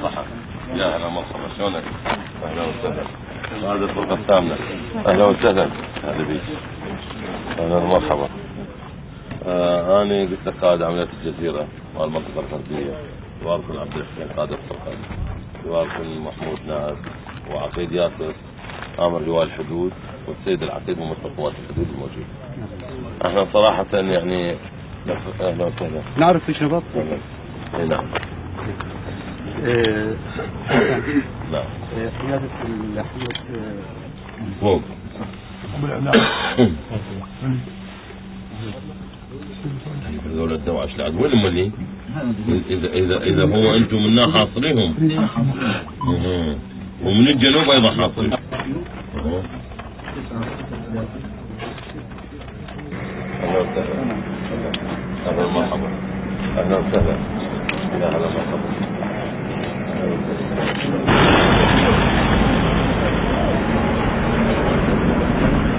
الضحى. يا هلا مرحبا، شلونك؟ اهلا وسهلا. هذه الفرقة الثامنة. اهلا وسهلا. اهلا بيك. اهلا ومرحبا. انا قلت لك قائد عمليات الجزيرة والمنطقة الغربية، يواركم عبد الحسين قائد الفرقة، يواركم محمود ناس وعقيد ياسر امر لواء الحدود، والسيد العقيد ممثل قوات الحدود الموجود. احنا صراحة يعني اهلا وسهلا. نعرف ايش نبض؟ اي نعم. نعم. قيادة الحملة فوق. هذول الدواعش العدو وين مالين؟ اذا هو انتم منا حاصريهم ومن الجنوب ايضا حاصرين. اهلا وسهلا. اهلا ومرحبا. اهلا وسهلا. يا هلا مرحبا.